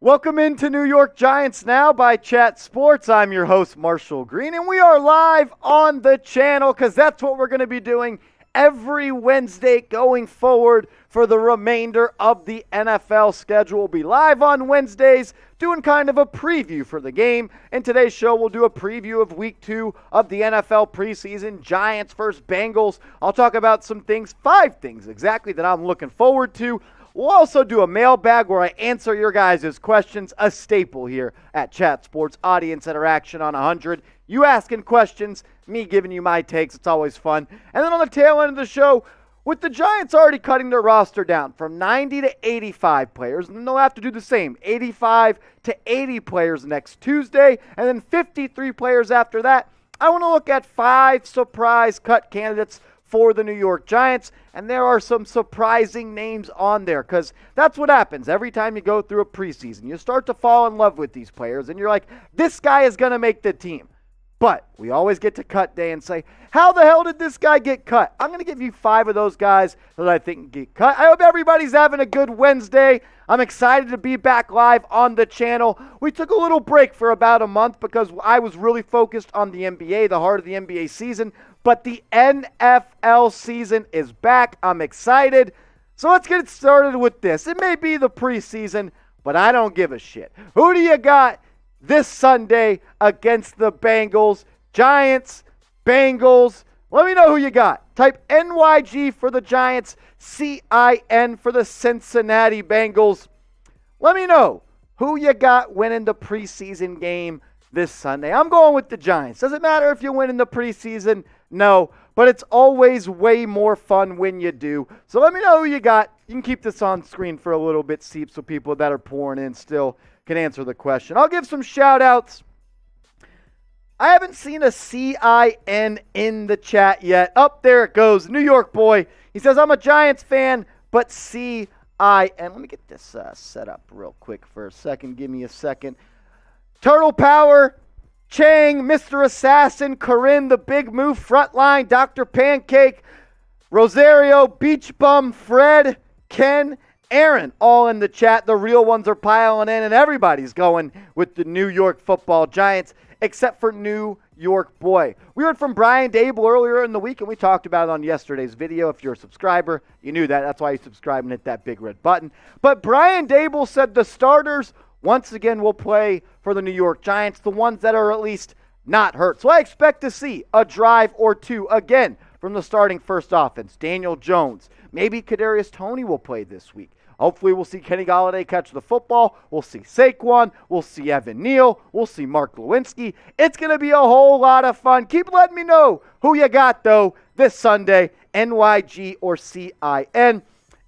Welcome into New York Giants Now by Chat Sports. I'm your host, Marshall Green, and we are live on the channel because that's what we're going to be doing every Wednesday going forward for the remainder of the NFL schedule. We'll be live on Wednesdays doing kind of a preview for the game. In today's show, we'll do a preview of Week 2 of the NFL preseason, Giants versus Bengals. I'll talk about some things, 5 things exactly, that I'm looking forward to. We'll also do a mailbag where I answer your guys' questions, a staple here at Chat Sports. Audience interaction on 100. You asking questions, me giving you my takes. It's always fun. And then on the tail end of the show, with the Giants already cutting their roster down from 90 to 85 players, and they'll have to do the same, 85 to 80 players next Tuesday, and then 53 players after that, I want to look at 5 surprise cut candidates for the New York Giants, and there are some surprising names on there because that's what happens every time you go through a preseason. You start to fall in love with these players, and you're like, this guy is going to make the team. But we always get to cut day and say, how the hell did this guy get cut? I'm going to give you 5 of those guys that I think get cut. I hope everybody's having a good Wednesday. I'm excited to be back live on the channel. We took a little break for about a month because I was really focused on the NBA, the heart of the NBA season. But the NFL season is back. I'm excited. So let's get started with this. It may be the preseason, but I don't give a shit. Who do you got this Sunday against the Bengals? Giants, Bengals. Let me know who you got. Type NYG for the Giants, CIN for the Cincinnati Bengals. Let me know who you got winning the preseason game this Sunday. I'm going with the Giants. Doesn't matter if you win in the preseason. No, but it's always way more fun when you do. So let me know who you got. You can keep this on screen for a little bit, see, so people that are pouring in still can answer the question. I'll give some shout outs. I haven't seen a CIN in the chat yet. Up there it goes. New York boy. He says, I'm a Giants fan, but CIN. Let me get this set up real quick for a second. Give me a second. Turtle Power, Chang, Mr. Assassin, Corinne, The Big Move, Frontline, Dr. Pancake, Rosario, Beach Bum, Fred, Ken, Aaron, all in the chat. The real ones are piling in, and everybody's going with the New York Football Giants, except for New York boy. We heard from Brian Dable earlier in the week, and we talked about it on yesterday's video. If you're a subscriber, you knew that. That's why you subscribe and hit that big red button. But Brian Dable said the starters once again will play for the New York Giants, the ones that are at least not hurt. So I expect to see a drive or 2 again from the starting first offense. Daniel Jones, maybe Kadarius Toney will play this week. Hopefully we'll see Kenny Golladay catch the football. We'll see Saquon. We'll see Evan Neal. We'll see Mark Lewinsky. It's going to be a whole lot of fun. Keep letting me know who you got, though, this Sunday, NYG or CIN.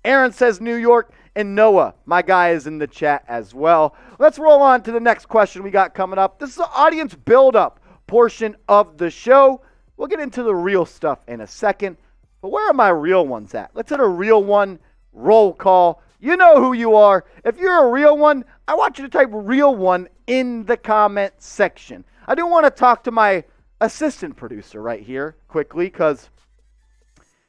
Aaron says New York. And Noah, my guy, is in the chat as well. Let's roll on to the next question we got coming up. This is the audience build-up portion of the show. We'll get into the real stuff in a second. But where are my real ones at? Let's hit a real one roll call. You know who you are. If you're a real one, I want you to type real one in the comment section. I do want to talk to my assistant producer right here quickly because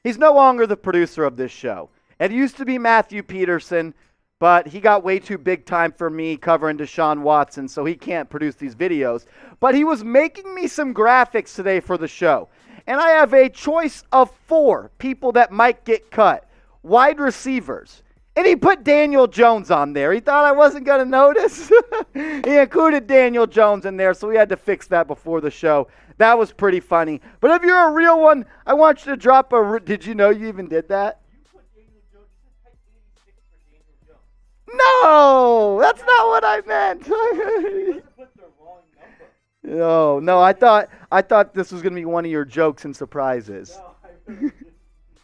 he's no longer the producer of this show. It used to be Matthew Peterson, but he got way too big time for me covering Deshaun Watson, so he can't produce these videos. But he was making me some graphics today for the show. And I have a choice of 4 people that might get cut. Wide receivers. And he put Daniel Jones on there. He thought I wasn't going to notice. He included Daniel Jones in there, so we had to fix that before the show. That was pretty funny. But if you're a real one, I want you to drop a... Did you know you even did that? No, that's not what I meant. No, I thought this was going to be one of your jokes and surprises.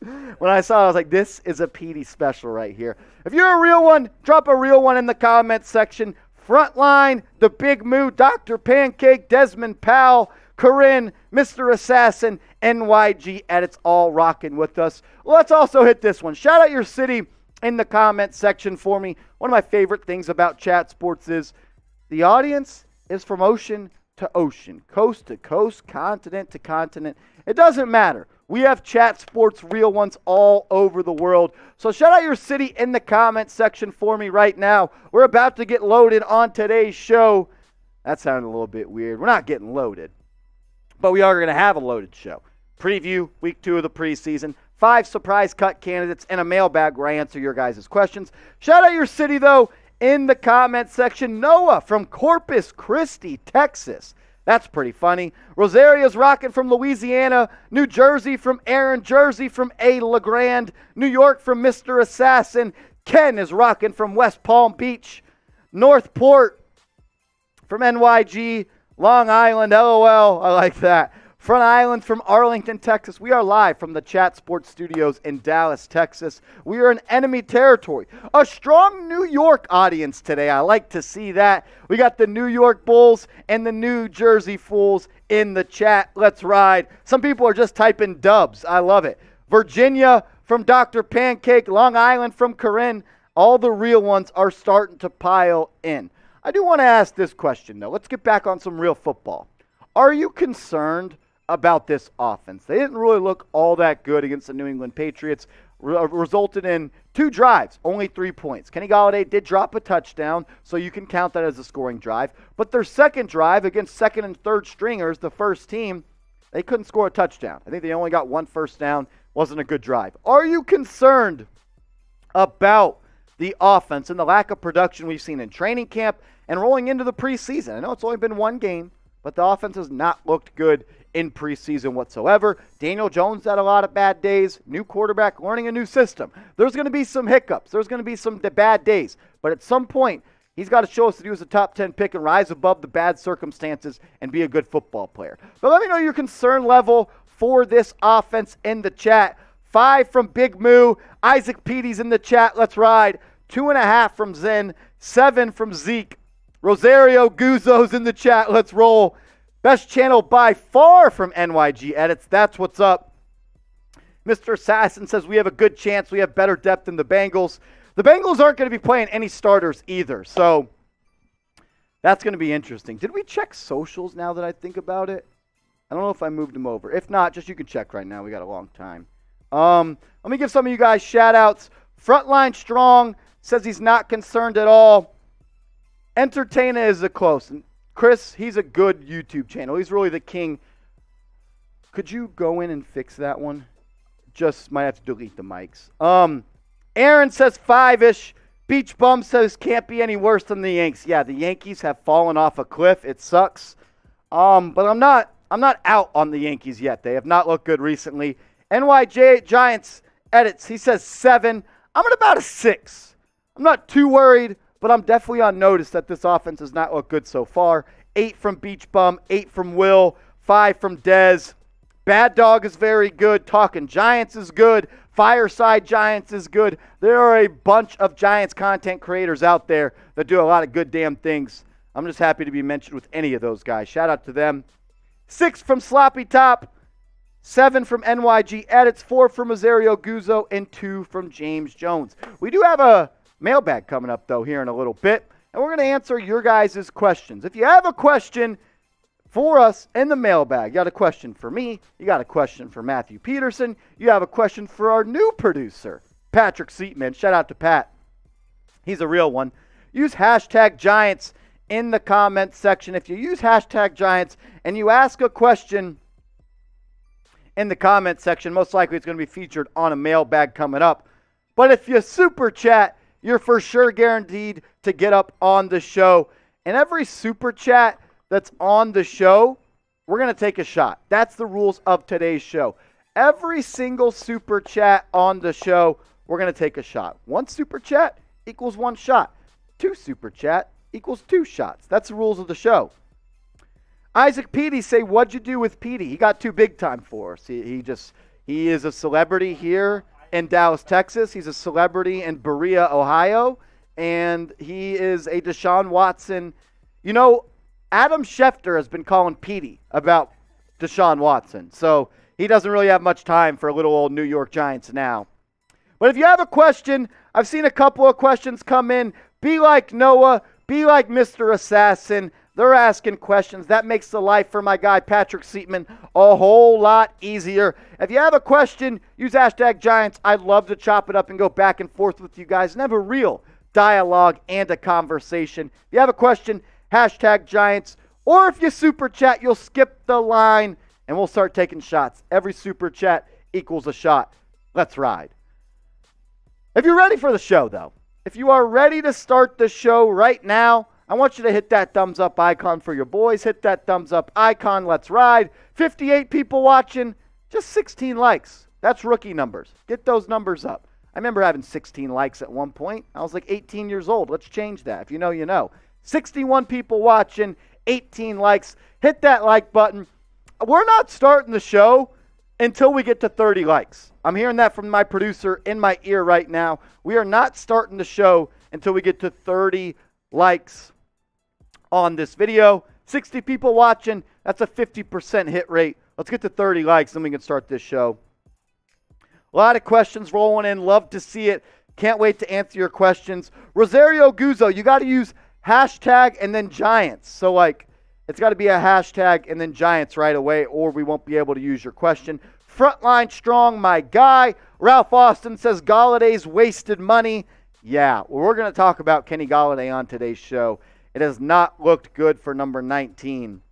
When I saw it, I was like, this is a Petey special right here. If you're a real one, drop a real one in the comment section. Frontline, The Big Moo, Dr. Pancake, Desmond Powell, Corinne, Mr. Assassin, NYG Edits, all rocking with us. Let's also hit this one. Shout out your city in the comment section for me. One of my favorite things about Chat Sports is the audience is from Ocean to ocean, coast to coast, continent to continent. It doesn't matter. We have chat sports, real ones all over the world. So shout out your city in the comment section for me right now. We're about to get loaded on today's show. That sounded a little bit weird. We're not getting loaded, but we are going to have a loaded show. Preview week 2 of the preseason, 5 surprise cut candidates, and a mailbag where I answer your guys' questions. Shout out your city, though, in the comment section. Noah from Corpus Christi, Texas. That's pretty funny. Rosario's rocking from Louisiana. New Jersey from Aaron. Jersey from A. LeGrand. New York from Mr. Assassin. Ken is rocking from West Palm Beach. Northport from NYG. Long Island, LOL. I like that. Front Island from Arlington, Texas. We are live from the Chat Sports Studios in Dallas, Texas. We are in enemy territory. A strong New York audience today. I like to see that. We got the New York Bulls and the New Jersey Fools in the chat. Let's ride. Some people are just typing dubs. I love it. Virginia from Dr. Pancake. Long Island from Corinne. All the real ones are starting to pile in. I do want to ask this question, though. Let's get back on some real football. Are you concerned about this offense? They didn't really look all that good against the New England Patriots. Resulted in 2 drives, only 3 points. Kenny Golladay did drop a touchdown, so you can count that as a scoring drive. But their second drive against second and third stringers, the first team, they couldn't score a touchdown. I think they only got 1 first down. Wasn't a good drive. Are you concerned about the offense and the lack of production we've seen in training camp and rolling into the preseason? I know it's only been 1 game, but the offense has not looked good in preseason whatsoever. Daniel Jones had a lot of bad days. New quarterback, learning a new system. There's going to be some hiccups. There's going to be some bad days. But at some point, he's got to show us that he was a top 10 pick and rise above the bad circumstances and be a good football player. But let me know your concern level for this offense in the chat. 5 from Big Moo. Isaac Petey's in the chat. Let's ride. 2.5 from Zen. 7 from Zeke. Rosario Guzzo's in the chat. Let's roll. Best channel by far from NYG Edits. That's what's up. Mr. Assassin says we have a good chance. We have better depth than the Bengals. The Bengals aren't going to be playing any starters either, so that's going to be interesting. Did we check socials now that I think about it? I don't know if I moved them over. If not, just you can check right now. We got a long time. Let me give some of you guys shout-outs. Frontline Strong says he's not concerned at all. Entertainer is a close. Chris, he's a good YouTube channel. He's really the king. Could you go in and fix that one? Just might have to delete the mics. Aaron says 5-ish. Beach Bum says can't be any worse than the Yanks. Yeah, the Yankees have fallen off a cliff. It sucks. But I'm not out on the Yankees yet. They have not looked good recently. NYJ Giants Edits. He says 7. I'm at about a 6. I'm not too worried, but I'm definitely on notice that this offense has not looked good so far. 8 from Beach Bum, 8 from Will, 5 from Dez. Bad Dog is very good. Talking Giants is good. Fireside Giants is good. There are a bunch of Giants content creators out there that do a lot of good damn things. I'm just happy to be mentioned with any of those guys. Shout out to them. 6 from Sloppy Top, 7 from NYG Edits, 4 from Rosario Guzzo, and 2 from James Jones. We do have a mailbag coming up, though, here in a little bit, and we're going to answer your guys' questions. If you have a question for us in the mailbag, you got a question for me, you got a question for Matthew Peterson, you have a question for our new producer, Patrick Seatman. Shout out to Pat. He's a real one. Use hashtag Giants in the comments section. If you use hashtag Giants and you ask a question in the comments section, most likely it's going to be featured on a mailbag coming up. But if you super chat, you're for sure guaranteed to get up on the show. And every super chat that's on the show, we're going to take a shot. That's the rules of today's show. Every single super chat on the show, we're going to take a shot. 1 super chat equals 1 shot. 2 super chat equals 2 shots. That's the rules of the show. Isaac Petey say, what'd you do with Petey? He got too big time for us. He is a celebrity here in Dallas, Texas. He's a celebrity in Berea, Ohio. And he is a Deshaun Watson. You know, Adam Schefter has been calling Petey about Deshaun Watson. So he doesn't really have much time for little old New York Giants now. But if you have a question, I've seen a couple of questions come in. Be like Noah. Be like Mr. Assassin. They're asking questions. That makes the life for my guy Patrick Seatman a whole lot easier. If you have a question, use hashtag Giants. I'd love to chop it up and go back and forth with you guys and have a real dialogue and a conversation. If you have a question, hashtag Giants. Or if you super chat, you'll skip the line and we'll start taking shots. Every super chat equals a shot. Let's ride. If you're ready for the show, though, if you are ready to start the show right now, I want you to hit that thumbs up icon for your boys. Hit that thumbs up icon. Let's ride. 58 people watching, just 16 likes. That's rookie numbers. Get those numbers up. I remember having 16 likes at one point. I was like 18 years old. Let's change that. If you know, you know. 61 people watching, 18 likes. Hit that like button. We're not starting the show until we get to 30 likes. I'm hearing that from my producer in my ear right now. We are not starting the show until we get to 30 likes on this video. 60 people watching. That's a 50% hit rate. Let's get to 30 likes, then we can start this show. A lot of questions rolling in. Love to see it. Can't wait to answer your questions. Rosario Guzzo, you got to use hashtag and then Giants. So, like, it's got to be a hashtag and then Giants right away, or we won't be able to use your question. Frontline Strong, my guy. Ralph Austin says Galladay's wasted money. Yeah, well, we're going to talk about Kenny Galladay on today's show. It has not looked good for number 19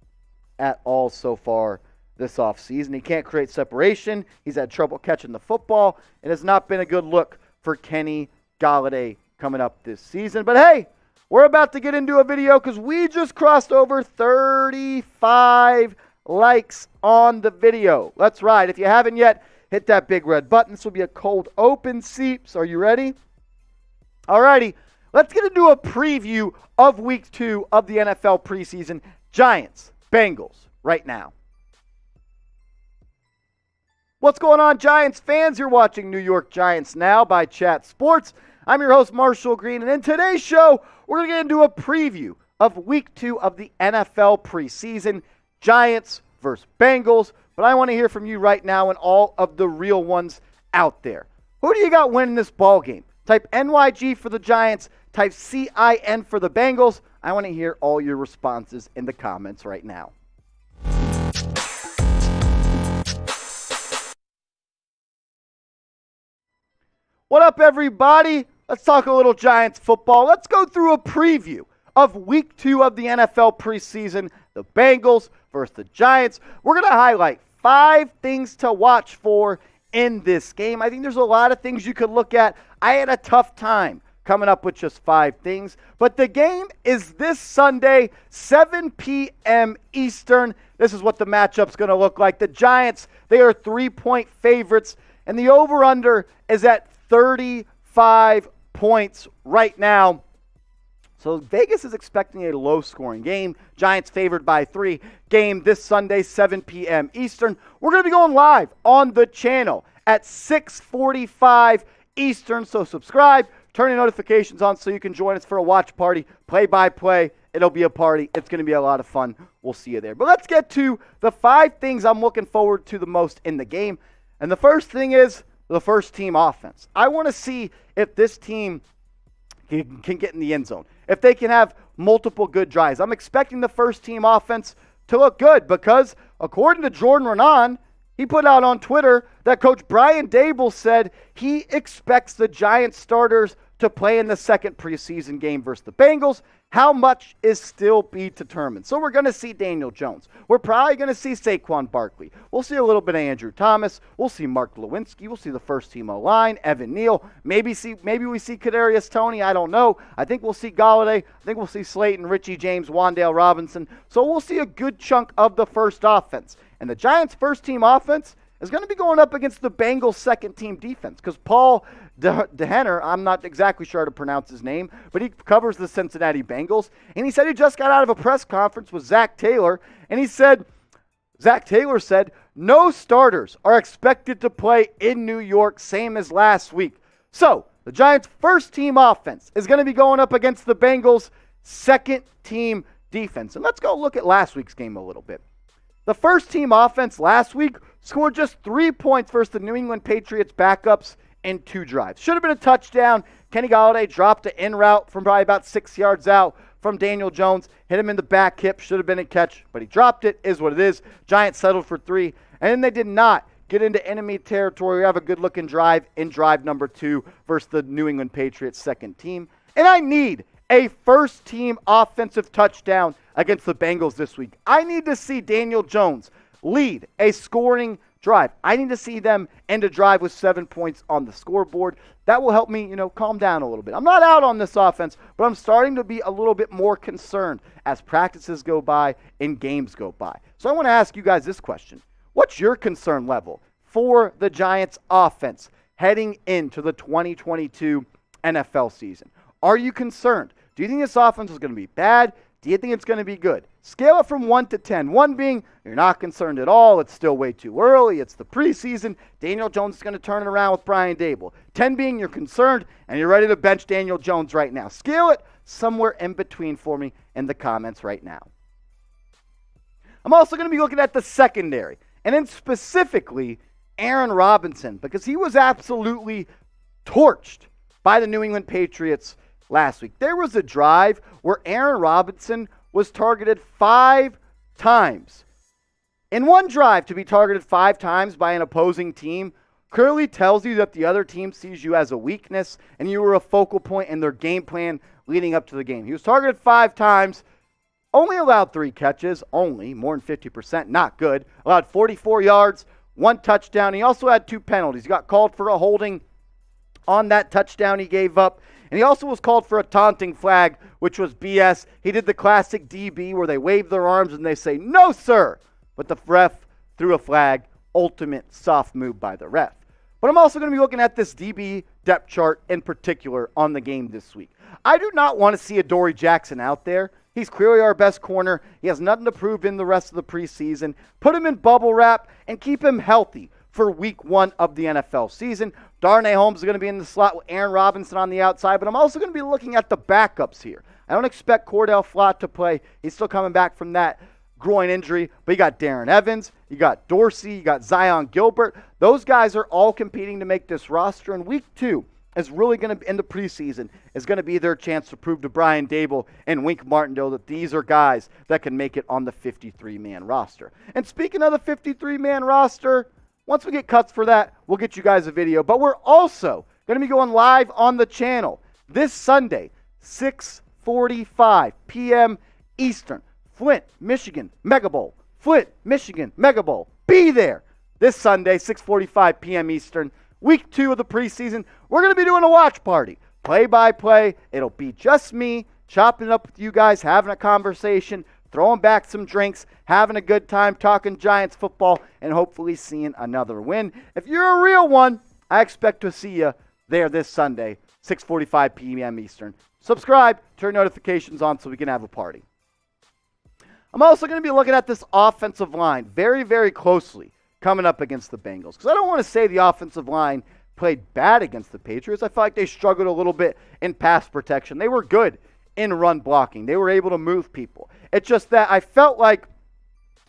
at all so far this offseason. He can't create separation. He's had trouble catching the football. It has not been a good look for Kenny Galladay coming up this season. But hey, we're about to get into a video because we just crossed over 35 likes on the video. Let's ride. If you haven't yet, hit that big red button. This will be a cold open seats. Are you ready? Alrighty, let's get into a preview of week 2 of the NFL preseason. Giants, Bengals, right now. What's going on, Giants fans? You're watching New York Giants Now by Chat Sports. I'm your host, Marshall Green, and in today's show, we're going to get into a preview of week 2 of the NFL preseason. Giants versus Bengals, but I want to hear from you right now and all of the real ones out there. Who do you got winning this ball game? Type NYG for the Giants, type CIN for the Bengals. I want to hear all your responses in the comments right now. What up, everybody? Let's talk a little Giants football. Let's go through a preview of week 2 of the NFL preseason, the Bengals versus the Giants. We're going to highlight 5 things to watch for in this game. I think there's a lot of things you could look at. I had a tough time coming up with just 5 things, but the game is this Sunday, 7 p.m. Eastern. This is what the matchup's going to look like. The Giants, they are 3-point favorites, and the over-under is at 35 points right now. So Vegas is expecting a low-scoring game. Giants favored by 3. Game this Sunday, 7 p.m. Eastern. We're going to be going live on the channel at 6:45 Eastern. So subscribe, turn your notifications on so you can join us for a watch party, play-by-play. It'll be a party. It's going to be a lot of fun. We'll see you there. But let's get to the 5 things I'm looking forward to the most in the game. And the first thing is the first-team offense. I want to see if this team can get in the end zone, if they can have multiple good drives. I'm expecting the first-team offense to look good because, according to Jordan Renan, he put out on Twitter that Coach Brian Dable said he expects the Giants starters to play in the second preseason game versus the Bengals. How much is still be determined. So we're going to see Daniel Jones. We're probably going to see Saquon Barkley. We'll see a little bit of Andrew Thomas. We'll see Mark Lewinsky. We'll see the first team O-line, Evan Neal. Maybe we see Kadarius Toney. I don't know. I think we'll see Galladay. I think we'll see Slayton, Richie James, Wan'Dale Robinson. So we'll see a good chunk of the first offense. And the Giants' first team offense is going to be going up against the Bengals' second team defense because Paul DeHenner, I'm not exactly sure how to pronounce his name, but he covers the Cincinnati Bengals, and he said he just got out of a press conference with Zach Taylor, and Zach Taylor said, no starters are expected to play in New York, same as last week. So, the Giants' first team offense is going to be going up against the Bengals' second team defense. And let's go look at last week's game a little bit. The first team offense last week scored just 3 points versus the New England Patriots backups in 2 drives. Should have been a touchdown. Kenny Galladay dropped an in route from probably about 6 yards out from Daniel Jones. Hit him in the back hip. Should have been a catch, but he dropped it. Is what it is. Giants settled for 3. And then they did not get into enemy territory. We have a good-looking drive in drive number 2 versus the New England Patriots second team. And I need a first-team offensive touchdown against the Bengals this week. I need to see Daniel Jones lead a scoring drive. I need to see them end a drive with 7 points on the scoreboard. That will help me, calm down a little bit. I'm not out on this offense, but I'm starting to be a little bit more concerned as practices go by and games go by. So I want to ask you guys this question. What's your concern level for the Giants offense heading into the 2022 NFL season? Are you concerned? Do you think this offense is going to be bad? Do you think it's going to be good? Scale it from 1 to 10. 1 being you're not concerned at all. It's still way too early. It's the preseason. Daniel Jones is going to turn it around with Brian Dable. 10 being you're concerned and you're ready to bench Daniel Jones right now. Scale it somewhere in between for me in the comments right now. I'm also going to be looking at the secondary, and then specifically Aaron Robinson, because he was absolutely torched by the New England Patriots last week. There was a drive where Aaron Robinson was targeted 5 times. In one drive, to be targeted 5 times by an opposing team clearly tells you that the other team sees you as a weakness and you were a focal point in their game plan leading up to the game. He was targeted 5 times, only allowed 3 catches, only, more than 50%, not good. Allowed 44 yards, 1 touchdown. He also had 2 penalties. He got called for a holding on that touchdown he gave up. And he also was called for a taunting flag, which was BS. He did the classic DB where they wave their arms and they say, "No, sir." But the ref threw a flag. Ultimate soft move by the ref. But I'm also going to be looking at this DB depth chart in particular on the game this week. I do not want to see Adoree Jackson out there. He's clearly our best corner. He has nothing to prove in the rest of the preseason. Put him in bubble wrap and keep him healthy for week 1 of the NFL season. Darnay Holmes is going to be in the slot with Aaron Robinson on the outside, but I'm also going to be looking at the backups here. I don't expect Cordell Flott to play. He's still coming back from that groin injury, but you got Darren Evans, you got Dorsey, you got Zion Gilbert. Those guys are all competing to make this roster, and week 2 is really going to be, in the preseason, is going to be their chance to prove to Brian Dable and Wink Martindale that these are guys that can make it on the 53-man roster. And speaking of the 53-man roster, once we get cuts for that, we'll get you guys a video. But we're also going to be going live on the channel this Sunday, 6:45 p.m. Eastern. Flint, Michigan, Mega Bowl. Flint, Michigan, Mega Bowl. Be there this Sunday, 6:45 p.m. Eastern. Week 2 of the preseason. We're going to be doing a watch party. Play-by-play. It'll be just me chopping it up with you guys, having a conversation, throwing back some drinks, having a good time, talking Giants football, and hopefully seeing another win. If you're a real one, I expect to see you there this Sunday, 6:45 p.m. Eastern. Subscribe, turn notifications on so we can have a party. I'm also going to be looking at this offensive line very, very closely coming up against the Bengals, because I don't want to say the offensive line played bad against the Patriots. I feel like they struggled a little bit in pass protection. They were good in run blocking. They were able to move people. It's just that I felt like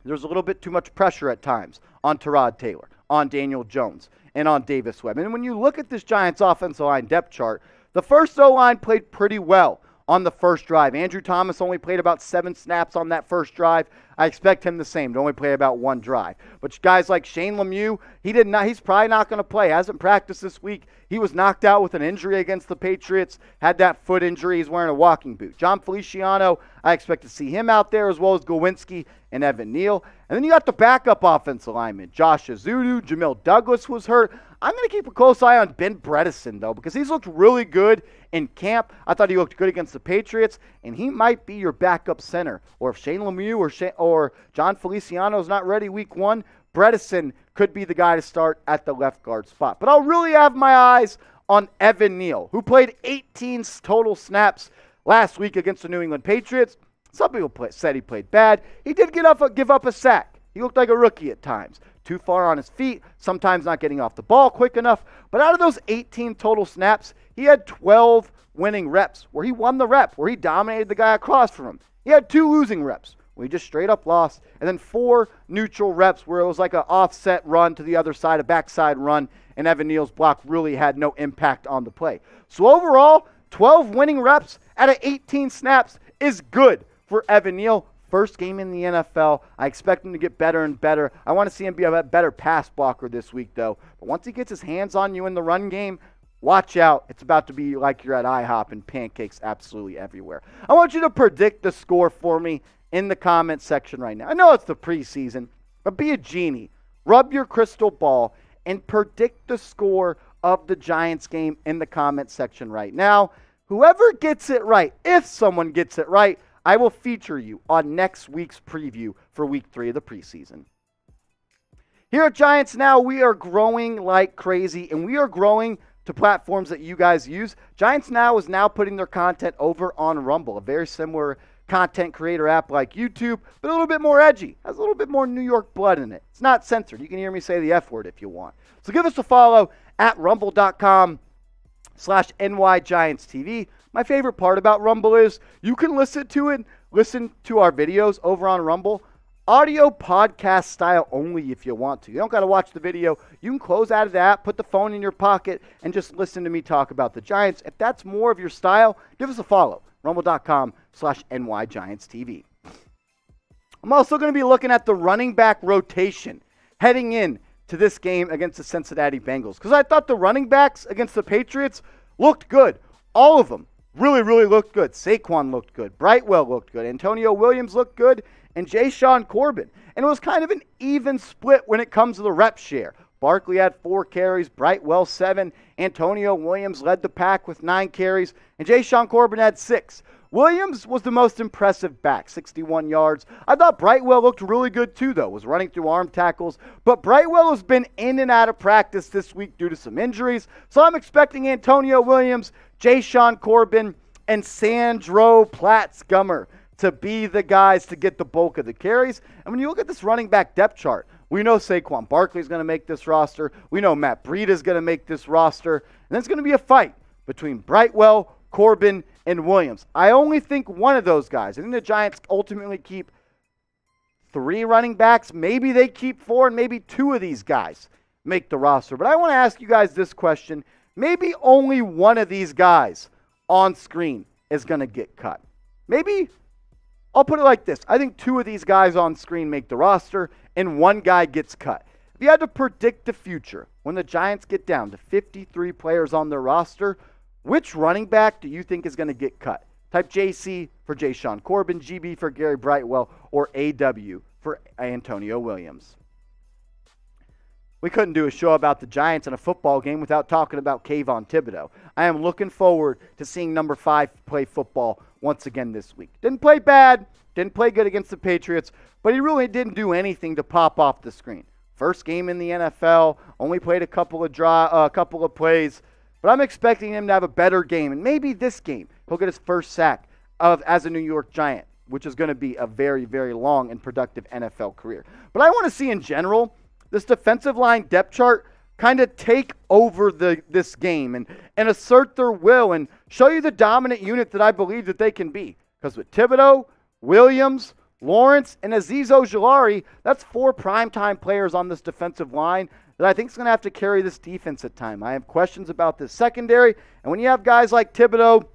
there was a little bit too much pressure at times on Tyrod Taylor, on Daniel Jones, and on Davis Webb. And when you look at this Giants offensive line depth chart, the first O-line played pretty well on the first drive. Andrew Thomas only played about 7 snaps on that first drive. I expect him the same to only play about 1 drive. But guys like Shane Lemieux, he's probably not going to play. Hasn't practiced this week. He was knocked out with an injury against the Patriots, had that foot injury. He's wearing a walking boot. John Feliciano, I expect to see him out there, as well as Gowinski and Evan Neal. And then you got the backup offensive lineman. Josh Azudu, Jamil Douglas was hurt. I'm going to keep a close eye on Ben Bredesen, though, because he's looked really good in camp. I thought he looked good against the Patriots, and he might be your backup center. Or if Shane Lemieux or John Feliciano is not ready week 1, Bredesen could be the guy to start at the left guard spot. But I'll really have my eyes on Evan Neal, who played 18 total snaps last week against the New England Patriots. Some people said he played bad. He did give up a sack. He looked like a rookie at times. Too far on his feet, sometimes not getting off the ball quick enough. But out of those 18 total snaps, he had 12 winning reps where he won the rep, where he dominated the guy across from him. He had 2 losing reps where he just straight up lost, and then 4 neutral reps where it was like an offset run to the other side, a backside run, and Evan Neal's block really had no impact on the play. So overall, 12 winning reps out of 18 snaps is good for Evan Neal. First game in the NFL. I expect him to get better and better. I want to see him be a better pass blocker this week, though. But once he gets his hands on you in the run game, watch out. It's about to be like you're at IHOP and pancakes absolutely everywhere. I want you to predict the score for me in the comment section right now. I know it's the preseason, but be a genie. Rub your crystal ball and predict the score of the Giants game in the comment section right now. Whoever gets it right, if someone gets it right, I will feature you on next week's preview for week 3 of the preseason. Here at Giants Now, we are growing like crazy, and we are growing to platforms that you guys use. Giants Now is now putting their content over on Rumble, a very similar content creator app like YouTube, but a little bit more edgy, has a little bit more New York blood in it. It's not censored. You can hear me say the F word if you want. So give us a follow at rumble.com/NYGiantsTV. My favorite part about Rumble is you can listen to our videos over on Rumble, audio podcast style only if you want to. You don't got to watch the video. You can close out of the app, put the phone in your pocket, and just listen to me talk about the Giants. If that's more of your style, give us a follow. Rumble.com/NYGiantsTV. I'm also going to be looking at the running back rotation heading in to this game against the Cincinnati Bengals, because I thought the running backs against the Patriots looked good. All of them really, really looked good. Saquon looked good. Brightwell looked good. Antonio Williams looked good. And Deshaun Corbin. And it was kind of an even split when it comes to the rep share. Barkley had 4 carries, Brightwell 7. Antonio Williams led the pack with 9 carries, and Deshaun Corbin had 6. Williams was the most impressive back, 61 yards. I thought Brightwell looked really good too, though, was running through arm tackles. But Brightwell has been in and out of practice this week due to some injuries. So I'm expecting Antonio Williams, Deshaun Corbin, and Sandro Platzgummer to be the guys to get the bulk of the carries. And when you look at this running back depth chart, we know Saquon Barkley is going to make this roster. We know Matt Breida is going to make this roster. And it's going to be a fight between Brightwell, Corbin, and Williams. I only think one of those guys. I think the Giants ultimately keep 3 running backs. Maybe they keep 4, and maybe 2 of these guys make the roster. But I want to ask you guys this question. Maybe only one of these guys on screen is going to get cut. Maybe, I'll put it like this. I think 2 of these guys on screen make the roster, and 1 guy gets cut. If you had to predict the future, when the Giants get down to 53 players on their roster, which running back do you think is going to get cut? Type JC for Deshaun Corbin, GB for Gary Brightwell, or AW for Antonio Williams. We couldn't do a show about the Giants in a football game without talking about Kayvon Thibodeau. I am looking forward to seeing number 5 play football once again this week. Didn't play bad, didn't play good against the Patriots, but he really didn't do anything to pop off the screen. First game in the NFL, only played a couple of plays. But I'm expecting him to have a better game. And maybe this game, he'll get his first sack as a New York Giant, which is going to be a very, very long and productive NFL career. But I want to see in general this defensive line depth chart kind of take over this game and assert their will and show you the dominant unit that I believe that they can be. Because with Thibodeau, Williams, Lawrence, and Azeez Ojulari, that's 4 primetime players on this defensive line that I think is going to have to carry this defense at time. I have questions about this secondary, and when you have guys like Thibodeau,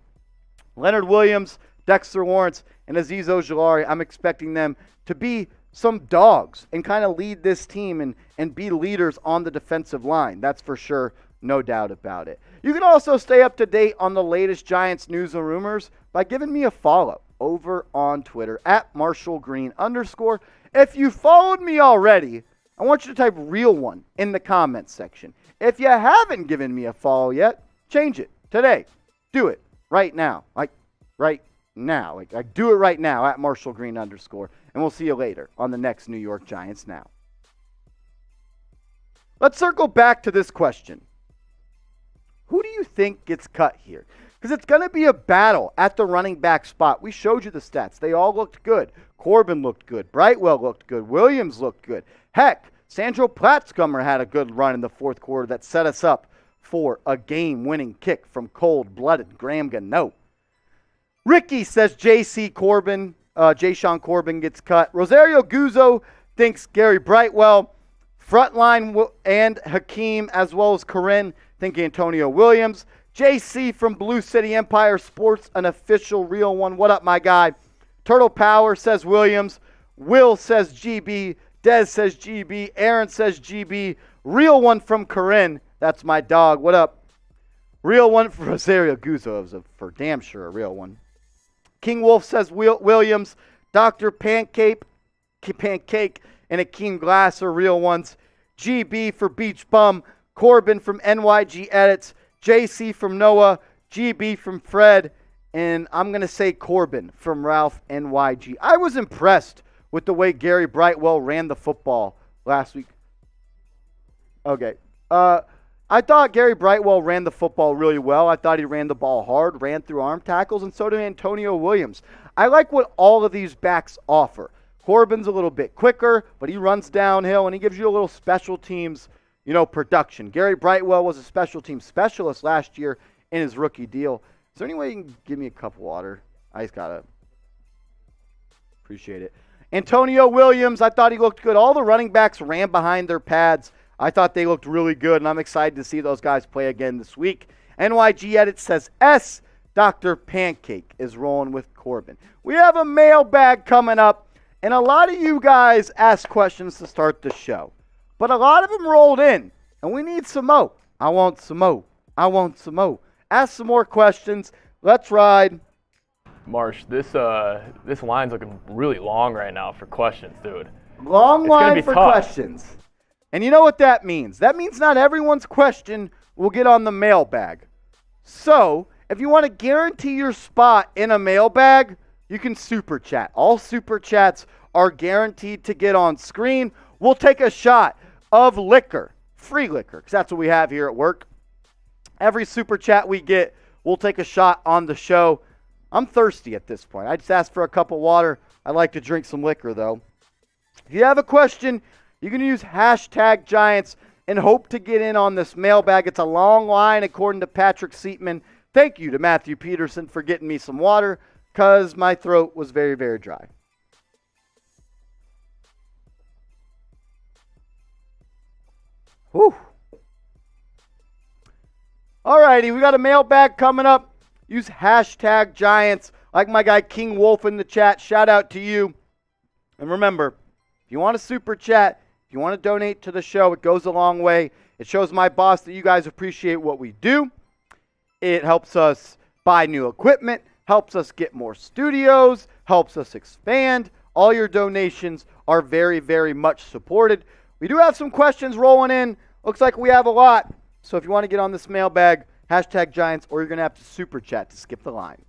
Leonard Williams, Dexter Lawrence, and Azeez Ojulari, I'm expecting them to be some dogs and kind of lead this team and be leaders on the defensive line. That's for sure, no doubt about it. You can also stay up to date on the latest Giants news and rumors by giving me a follow over on Twitter at @MarshallGreen_. If you followed me already, I want you to type real one in the comments section. If you haven't given me a follow yet, change it today. Do it right now. Like right now. Like do it right now at @MarshallGreen_. And we'll see you later on the next New York Giants Now. Let's circle back to this question. Who do you think gets cut here? Because it's going to be a battle at the running back spot. We showed you the stats. They all looked good. Corbin looked good. Brightwell looked good. Williams looked good. Heck, Sandro Platzgummer had a good run in the 4th quarter that set us up for a game-winning kick from cold-blooded Graham Gano. Ricky says Deshaun Corbin gets cut. Rosario Guzzo thinks Gary Brightwell. Frontline and Hakeem, as well as Corinne, think Antonio Williams. JC from Blue City Empire Sports, an official real one. What up, my guy? Turtle Power says Williams. Will says GB. Dez says GB. Aaron says GB. Real one from Corinne. That's my dog. What up? Real one from Rosario Guzzo is for damn sure a real one. King Wolf says Williams. Dr. Pancake, and Akeem Glass are real ones. GB for Beach Bum. Corbin from NYG Edits. JC from Noah. GB from Fred. And I'm going to say Corbin from Ralph NYG. I was impressed with the way Gary Brightwell ran the football last week. Okay. I thought Gary Brightwell ran the football really well. I thought he ran the ball hard, ran through arm tackles, and so did Antonio Williams. I like what all of these backs offer. Corbin's a little bit quicker, but he runs downhill, and he gives you a little special teams, production. Gary Brightwell was a special team specialist last year in his rookie deal. Is there any way you can give me a cup of water? I just got to appreciate it. Antonio Williams, I thought he looked good. All the running backs ran behind their pads. I thought they looked really good, and I'm excited to see those guys play again this week. NYG Edit says S. Dr. Pancake is rolling with Corbin. We have a mailbag coming up, and a lot of you guys asked questions to start the show. But a lot of them rolled in, and we need some more. I want some more. I want some more. Ask some more questions. Let's ride. Marsh, this line's looking really long right now for questions, dude. Long line for questions. And you know what that means? That means not everyone's question will get on the mailbag. So, if you want to guarantee your spot in a mailbag, you can super chat. All super chats are guaranteed to get on screen. We'll take a shot of liquor, free liquor, because that's what we have here at work. Every super chat we get, we'll take a shot on the show. I'm thirsty at this point. I just asked for a cup of water. I like to drink some liquor, though. If you have a question, you can use hashtag Giants and hope to get in on this mailbag. It's a long line, according to Patrick Seatman. Thank you to Matthew Peterson for getting me some water, because my throat was very, very dry. Whew. All righty, we got a mailbag coming up. Use hashtag Giants. Like my guy King Wolf in the chat, shout out to you. And remember, if you want to super chat, if you want to donate to the show, it goes a long way. It shows my boss that you guys appreciate what we do. It helps us buy new equipment, helps us get more studios, helps us expand. All your donations are very, very much supported. We do have some questions rolling in. Looks like we have a lot. So if you want to get on this mailbag, hashtag Giants, or you're going to have to super chat to skip the line.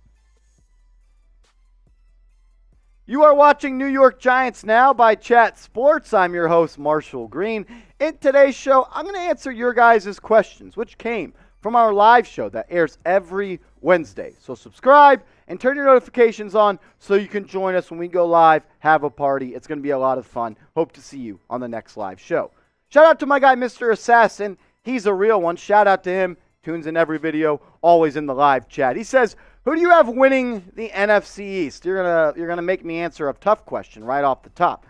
You are watching New York Giants Now by Chat Sports. I'm your host, Marshall Green. In today's show, I'm going to answer your guys' questions, which came from our live show that airs every Wednesday. So subscribe and turn your notifications on so you can join us when we go live, have a party. It's going to be a lot of fun. Hope to see you on the next live show. Shout out to my guy, Mr. Assassin. He's a real one. Shout out to him. Tunes in every video, always in the live chat. He says, who do you have winning the NFC East? You're gonna make me answer a tough question right off the top.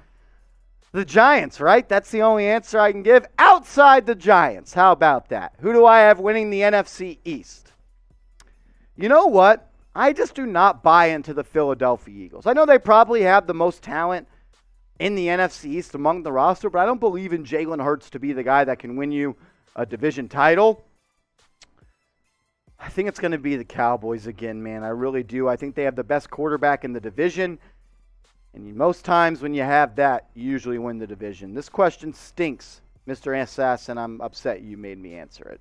The Giants, right? That's the only answer I can give. Outside the Giants, how about that? Who do I have winning the NFC East? You know what? I just do not buy into the Philadelphia Eagles. I know they probably have the most talent in the NFC East among the roster, but I don't believe in Jalen Hurts to be the guy that can win you a division title. I think it's going to be the Cowboys again, man. I really do. I think they have the best quarterback in the division. And most times when you have that, you usually win the division. This question stinks, Mr. Assassin. I'm upset you made me answer it.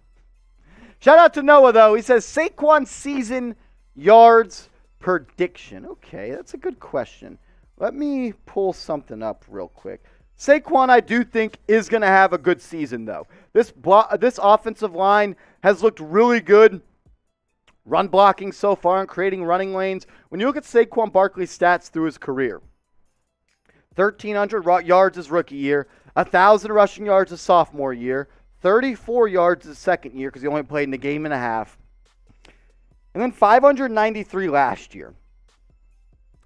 Shout out to Noah, though. He says, Saquon season yards prediction. Okay, that's a good question. Let me pull something up real quick. Saquon, I do think, is going to have a good season, though. This offensive line has looked really good. Run blocking so far and creating running lanes. When you look at Saquon Barkley's stats through his career, 1,300 yards his rookie year, 1,000 rushing yards his sophomore year, 34 yards his second year because he only played in a game and a half, and then 593 last year.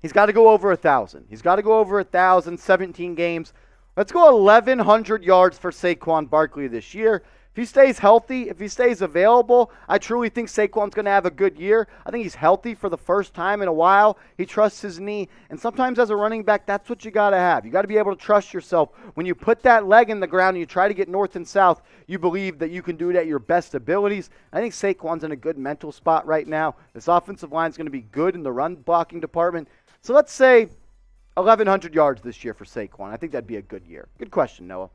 He's got to go over 1,000. He's got to go over 1,000, 17 games. Let's go 1,100 yards for Saquon Barkley this year. If he stays healthy, if he stays available, I truly think Saquon's going to have a good year. I think he's healthy for the first time in a while. He trusts his knee. And sometimes as a running back, that's what you got to have. You got to be able to trust yourself. When you put that leg in the ground and you try to get north and south, you believe that you can do it at your best abilities. I think Saquon's in a good mental spot right now. This offensive line is going to be good in the run blocking department. So let's say 1,100 yards this year for Saquon. I think that'd be a good year. Good question, Noah.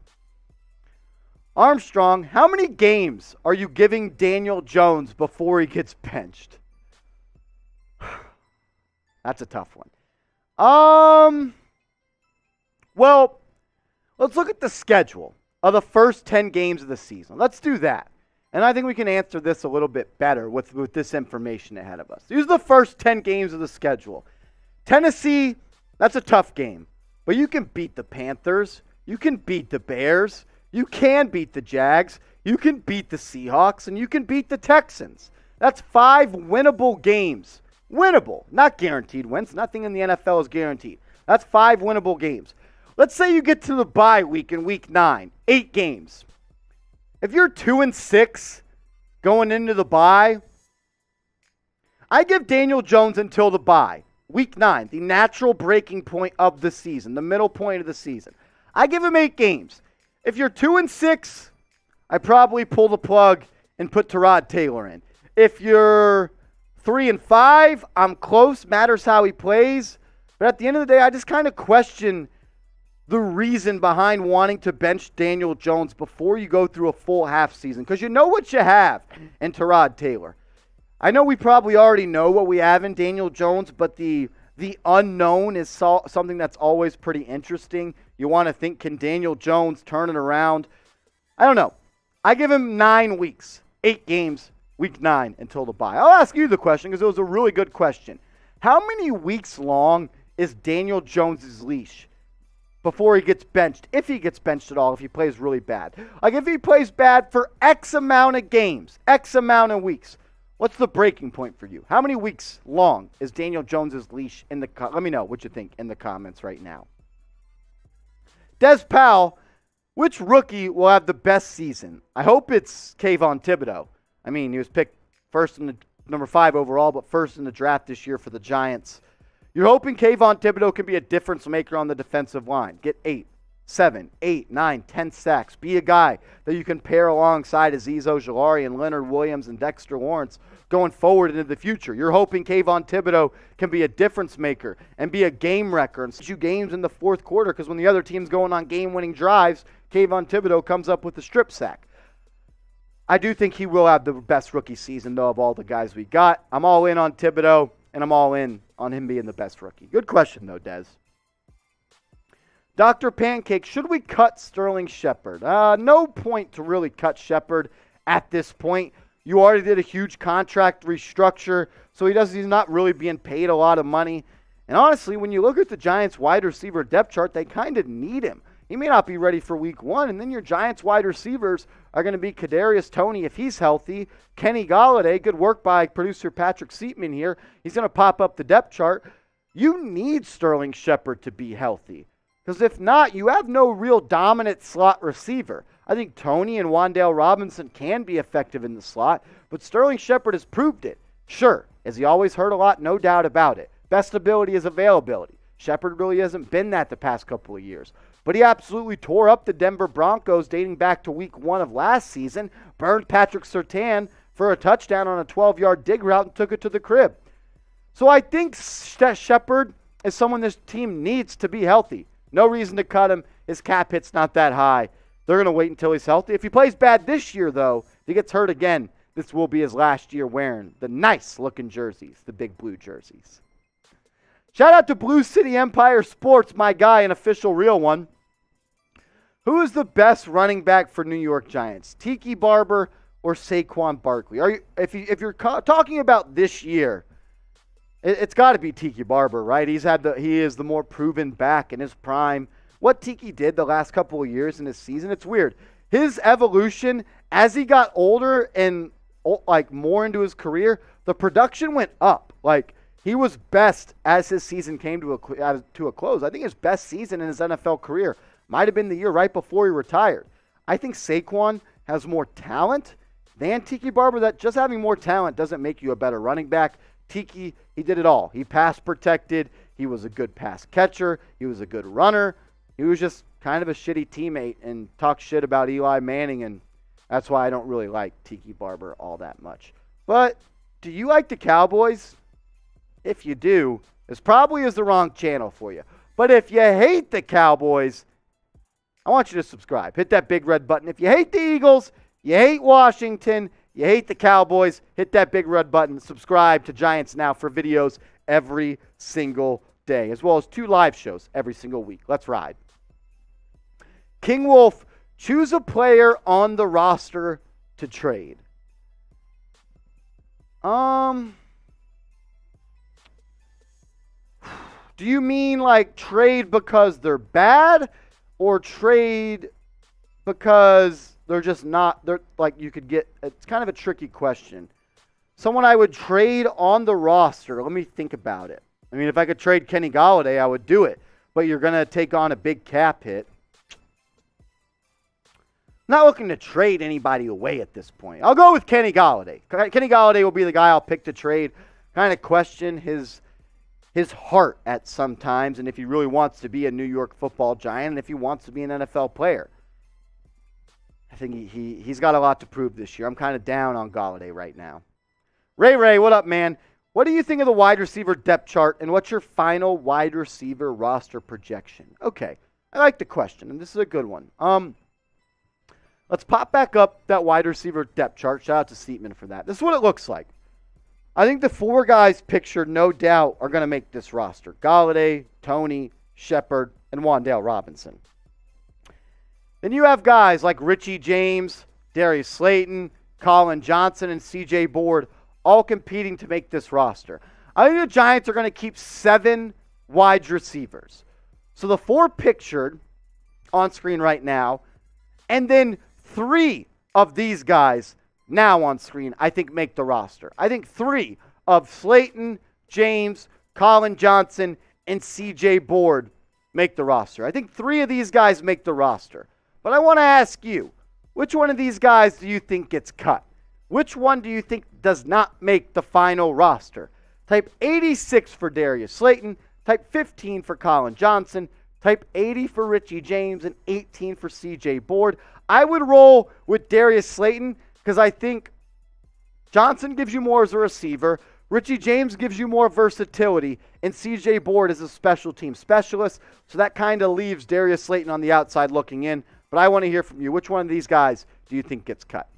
Armstrong, how many games are you giving Daniel Jones before he gets benched? That's a tough one. Well, let's look at the schedule of the first 10 games of the season. Let's do that. And I think we can answer this a little bit better with this information ahead of us. These are the first 10 games of the schedule. Tennessee, that's a tough game. But you can beat the Panthers. You can beat the Bears. You can beat the Jags, you can beat the Seahawks, and you can beat the Texans. That's 5 winnable games. Winnable, not guaranteed wins. Nothing in the NFL is guaranteed. That's 5 winnable games. Let's say you get to the bye week in week 9, 8 games. If you're 2-6 going into the bye, I give Daniel Jones until the bye, week 9, the natural breaking point of the season, the middle point of the season. I give him 8 games. If you're 2-6, I probably pull the plug and put Tyrod Taylor in. If you're 3-5, I'm close. Matters how he plays. But at the end of the day, I just kind of question the reason behind wanting to bench Daniel Jones before you go through a full half season. Because you know what you have in Tyrod Taylor. I know we probably already know what we have in Daniel Jones, but the unknown is something that's always pretty interesting. You want to think, can Daniel Jones turn it around? I don't know. I give him 9 weeks, 8 games, week 9 until the bye. I'll ask you the question because it was a really good question. How many weeks long is Daniel Jones' leash before he gets benched? If he gets benched at all, if he plays really bad. Like if he plays bad for X amount of games, X amount of weeks. What's the breaking point for you? How many weeks long is Daniel Jones' leash in the let me know what you think in the comments right now. Des Powell, which rookie will have the best season? I hope it's Kayvon Thibodeau. I mean, he was picked first in the number 5 overall, but first in the draft this year for the Giants. You're hoping Kayvon Thibodeau can be a difference maker on the defensive line. Get 8, 7, 8, 9, 10 sacks. Be a guy that you can pair alongside Azeez Ojulari and Leonard Williams and Dexter Lawrence going forward into the future. You're hoping Kayvon Thibodeau can be a difference maker and be a game wrecker and shoot games in the fourth quarter because when the other team's going on game-winning drives, Kayvon Thibodeau comes up with a strip sack. I do think he will have the best rookie season, though, of all the guys we got. I'm all in on Thibodeau, and I'm all in on him being the best rookie. Good question, though, Des. Dr. Pancake, should we cut Sterling Shepard? No point to really cut Shepard at this point. You already did a huge contract restructure, so he's not really being paid a lot of money. And honestly, when you look at the Giants' wide receiver depth chart, they kind of need him. He may not be ready for week 1, and then your Giants wide receivers are going to be Kadarius Toney if he's healthy, Kenny Golladay, good work by producer Patrick Seatman here. He's going to pop up the depth chart. You need Sterling Shepard to be healthy. Because if not, you have no real dominant slot receiver. I think Toney and Wan'Dale Robinson can be effective in the slot, but Sterling Shepard has proved it. Sure, has he always hurt a lot? No doubt about it. Best ability is availability. Shepard really hasn't been that the past couple of years. But he absolutely tore up the Denver Broncos dating back to week 1 of last season, burned Patrick Surtain for a touchdown on a 12-yard dig route and took it to the crib. So I think Shepard is someone this team needs to be healthy. No reason to cut him. His cap hit's not that high. They're going to wait until he's healthy. If he plays bad this year, though, if he gets hurt again, this will be his last year wearing the nice-looking jerseys, the big blue jerseys. Shout out to Blue City Empire Sports, my guy, an official real one. Who is the best running back for New York Giants? Tiki Barber or Saquon Barkley? If you're talking about this year, it's got to be Tiki Barber, right? He is the more proven back in his prime. What Tiki did the last couple of years in his season, it's weird. His evolution as he got older and like more into his career, the production went up. Like he was best as his season came to a close. I think his best season in his NFL career might have been the year right before he retired. I think Saquon has more talent than Tiki Barber. That just having more talent doesn't make you a better running back. Tiki, he did it all. He pass protected. He was a good pass catcher. He was a good runner. He was just kind of a shitty teammate and talked shit about Eli Manning, and that's why I don't really like Tiki Barber all that much. But do you like the Cowboys? If you do, this probably is the wrong channel for you. But if you hate the Cowboys, I want you to subscribe. Hit that big red button. If you hate the Eagles, you hate Washington, you hate the Cowboys, hit that big red button. Subscribe to Giants Now for videos every single day, as well as 2 live shows every single week. Let's ride. King Wolf, choose a player on the roster to trade. Do you mean like trade because they're bad, or trade because they're just not, they're like you could get, it's kind of a tricky question. Someone I would trade on the roster, let me think about it. I mean, if I could trade Kenny Golladay, I would do it, but you're going to take on a big cap hit. Not looking to trade anybody away at this point. I'll go with Kenny Golladay. Kenny Golladay will be the guy I'll pick to trade. Kind of question his heart at some times, and if he really wants to be a New York Football Giant, and if he wants to be an NFL player. I think he's got a lot to prove this year. I'm kind of down on Golladay right now. Ray, what up, man? What do you think of the wide receiver depth chart, and what's your final wide receiver roster projection? Okay, I like the question, and this is a good one. Let's pop back up that wide receiver depth chart. Shout out to Seatman for that. This is what it looks like. I think the 4 guys pictured, no doubt, are going to make this roster. Golladay, Tony, Shepard, and Wan'Dale Robinson. Then you have guys like Richie James, Darius Slayton, Colin Johnson, and C.J. Board all competing to make this roster. I think the Giants are going to keep 7 wide receivers. So the 4 pictured on screen right now, and then 3 of these guys now on screen, I think, make the roster. I think 3 of Slayton, James, Colin Johnson, and C.J. Board make the roster. I think 3 of these guys make the roster. But I want to ask you, which one of these guys do you think gets cut? Which one do you think does not make the final roster? Type 86 for Darius Slayton, type 15 for Colin Johnson, type 80 for Richie James, and 18 for C.J. Board. I would roll with Darius Slayton because I think Johnson gives you more as a receiver, Richie James gives you more versatility, and C.J. Board is a special team specialist, so that kind of leaves Darius Slayton on the outside looking in. But I want to hear from you. Which one of these guys do you think gets cut?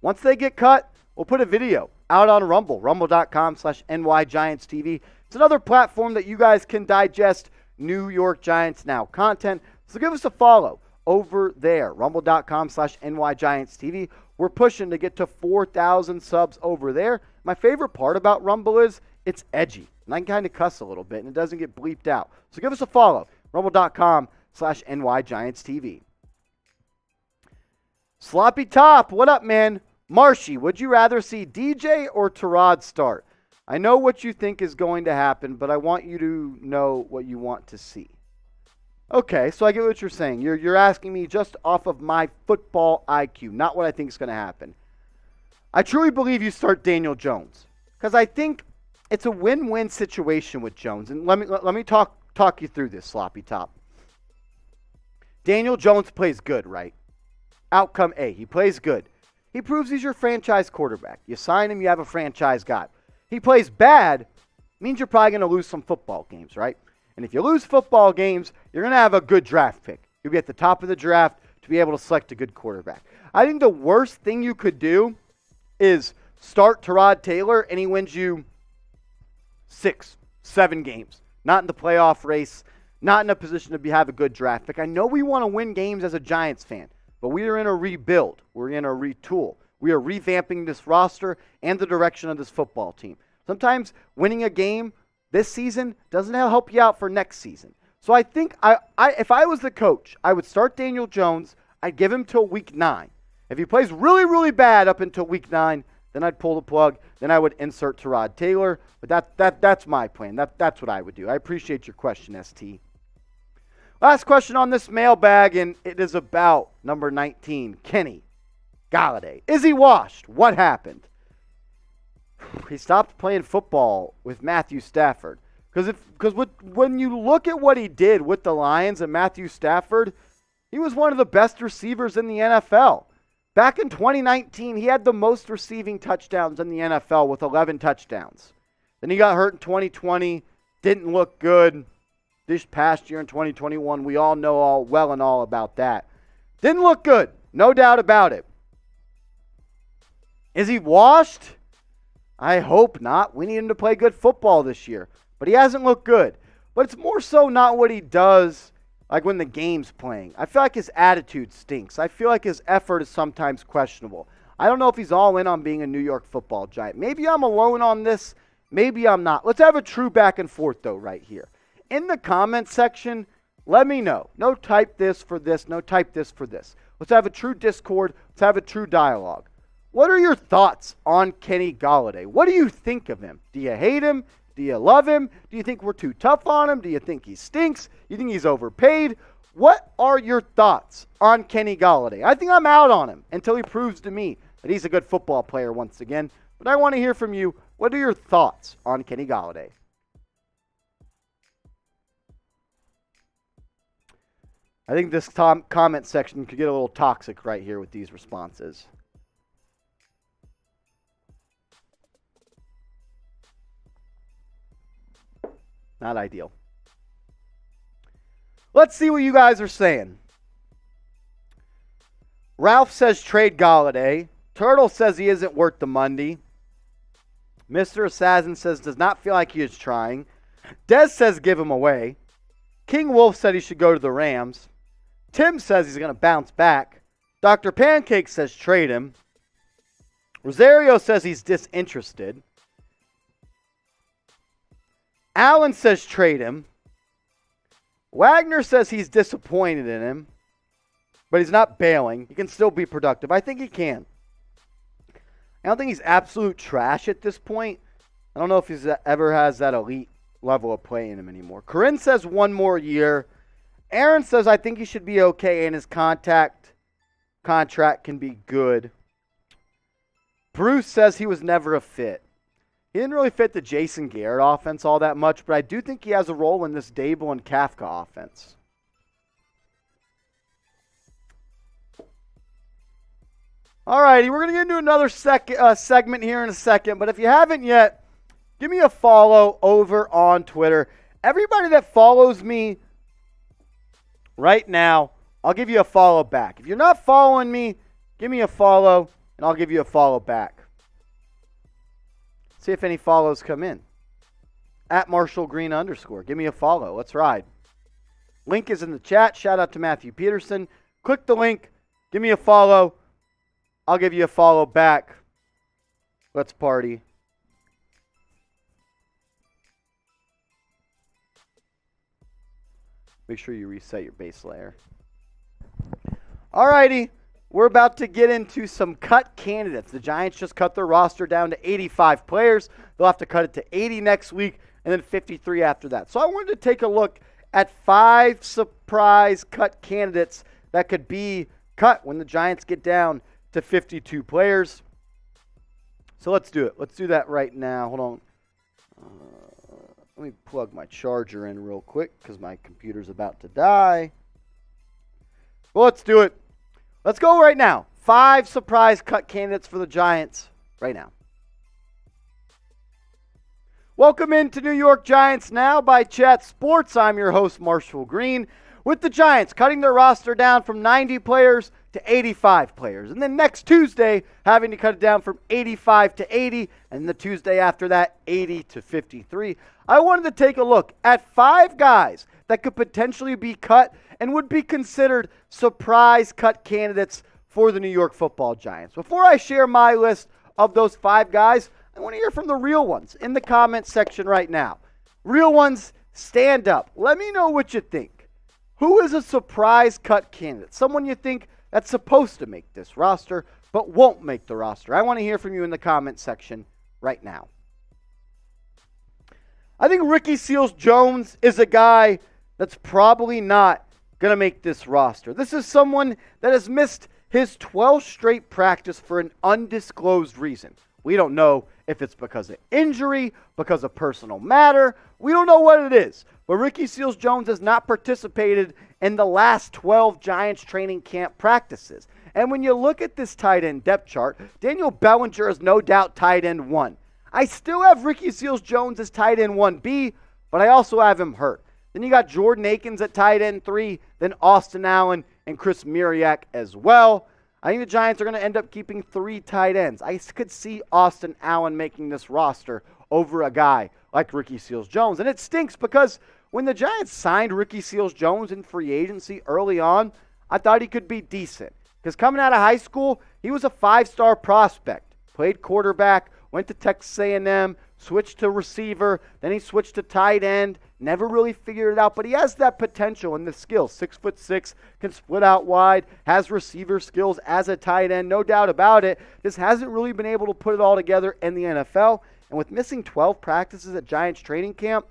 Once they get cut, we'll put a video out on Rumble, rumble.com/NYGiantsTV. It's another platform that you guys can digest New York Giants Now content. So give us a follow over there, rumble.com/NYGiantsTV. We're pushing to get to 4,000 subs over there. My favorite part about Rumble is it's edgy, and I can kind of cuss a little bit, and it doesn't get bleeped out. So give us a follow, rumble.com/NYGiantsTV. Sloppy Top, what up, man? Marshy, would you rather see DJ or Tyrod start? I know what you think is going to happen, but I want you to know what you want to see. Okay, so I get what you're saying. You're asking me just off of my football IQ, not what I think is going to happen. I truly believe you start Daniel Jones because I think it's a win-win situation with Jones. And let me talk you through this, Sloppy Top. Daniel Jones plays good, right? Outcome A, he plays good. He proves he's your franchise quarterback. You sign him, you have a franchise guy. He plays bad, means you're probably going to lose some football games, right? And if you lose football games, you're going to have a good draft pick. You'll be at the top of the draft to be able to select a good quarterback. I think the worst thing you could do is start Tyrod Taylor and he wins you 6, 7 games. Not in the playoff race, not in a position to have a good draft pick. I know we want to win games as a Giants fan, but we are in a rebuild. We're in a retool. We are revamping this roster and the direction of this football team. Sometimes winning a game this season doesn't help you out for next season. So I think if I was the coach, I would start Daniel Jones. I'd give him till week 9. If he plays really, really bad up until week 9, then I'd pull the plug. Then I would insert Tyrod Taylor. But that's my plan. That's what I would do. I appreciate your question, ST. Last question on this mailbag, and it is about number 19, Kenny Golladay. Is he washed? What happened? He stopped playing football with Matthew Stafford. Because when you look at what he did with the Lions and Matthew Stafford, he was one of the best receivers in the NFL. Back in 2019, he had the most receiving touchdowns in the NFL with 11 touchdowns. Then he got hurt in 2020, didn't look good. This past year in 2021, we all know all about that. Didn't look good, no doubt about it. Is he washed? I hope not. We need him to play good football this year. But he hasn't looked good. But it's more so not what he does, like when the game's playing. I feel like his attitude stinks. I feel like his effort is sometimes questionable. I don't know if he's all in on being a New York Football Giant. Maybe I'm alone on this. Maybe I'm not. Let's have a true back and forth, though, right here. In the comment section, let me know. No type this for this. No type this for this. Let's have a true Discord. Let's have a true dialogue. What are your thoughts on Kenny Golladay? What do you think of him? Do you hate him? Do you love him? Do you think we're too tough on him? Do you think he stinks? You think he's overpaid? What are your thoughts on Kenny Golladay? I think I'm out on him until he proves to me that he's a good football player once again. But I want to hear from you. What are your thoughts on Kenny Golladay? I think this comment section could get a little toxic right here with these responses. Not ideal. Let's see what you guys are saying. Ralph says trade Golladay. Turtle says he isn't worth the money. Mr. Assassin says does not feel like he is trying. Dez says give him away. King Wolf said he should go to the Rams. Tim says he's going to bounce back. Dr. Pancake says trade him. Rosario says he's disinterested. Allen says trade him. Wagner says he's disappointed in him, but he's not bailing. He can still be productive. I think he can. I don't think he's absolute trash at this point. I don't know if he's ever has that elite level of play in him anymore. Corinne says 1 more year. Aaron says I think he should be okay and his contract can be good. Bruce says he was never a fit. He didn't really fit the Jason Garrett offense all that much, but I do think he has a role in this Dable and Kafka offense. All righty, we're going to get into another segment here in a second, but if you haven't yet, give me a follow over on Twitter. Everybody that follows me right now, I'll give you a follow back. If you're not following me, give me a follow, and I'll give you a follow back. See if any follows come in. At @MarshallGreen _. Give me a follow. Let's ride. Link is in the chat. Shout out to Matthew Peterson. Click the link. Give me a follow. I'll give you a follow back. Let's party. Make sure you reset your base layer. Alrighty, we're about to get into some cut candidates. The Giants just cut their roster down to 85 players. They'll have to cut it to 80 next week and then 53 after that. So I wanted to take a look at 5 surprise cut candidates that could be cut when the Giants get down to 52 players. So let's do it. Let's do that right now. Hold on. Let me plug my charger in real quick because my computer's about to die. Well, let's do it. Let's go right now. 5 surprise cut candidates for the Giants right now. Welcome into New York Giants Now by Chat Sports. I'm your host, Marshall Green. With the Giants cutting their roster down from 90 players to 85 players. And then next Tuesday, having to cut it down from 85 to 80. And the Tuesday after that, 80 to 53. I wanted to take a look at 5 guys that could potentially be cut and would be considered surprise cut candidates for the New York Football Giants. Before I share my list of those 5 guys, I want to hear from the real ones in the comment section right now. Real ones, stand up. Let me know what you think. Who is a surprise cut candidate? Someone you think that's supposed to make this roster but won't make the roster. I want to hear from you in the comment section right now. I think Ricky Seals-Jones is a guy that's probably not going to make this roster? This is someone that has missed his 12th straight practice for an undisclosed reason. We don't know if it's because of injury, because of personal matter. We don't know what it is. But Ricky Seals-Jones has not participated in the last 12 Giants training camp practices. And when you look at this tight end depth chart, Daniel Bellinger is no doubt tight end 1. I still have Ricky Seals-Jones as tight end 1B, but I also have him hurt. Then you got Jordan Akins at tight end 3, then Austin Allen and Chris Miriak as well. I think the Giants are going to end up keeping 3 tight ends. I could see Austin Allen making this roster over a guy like Ricky Seals-Jones. And it stinks because when the Giants signed Ricky Seals-Jones in free agency early on, I thought he could be decent. Because coming out of high school, he was a 5-star prospect. Played quarterback, went to Texas A&M, switched to receiver, then he switched to tight end. Never really figured it out, but he has that potential and the skills. 6'6", can split out wide, has receiver skills as a tight end, no doubt about it. Just hasn't really been able to put it all together in the NFL. And with missing 12 practices at Giants training camp,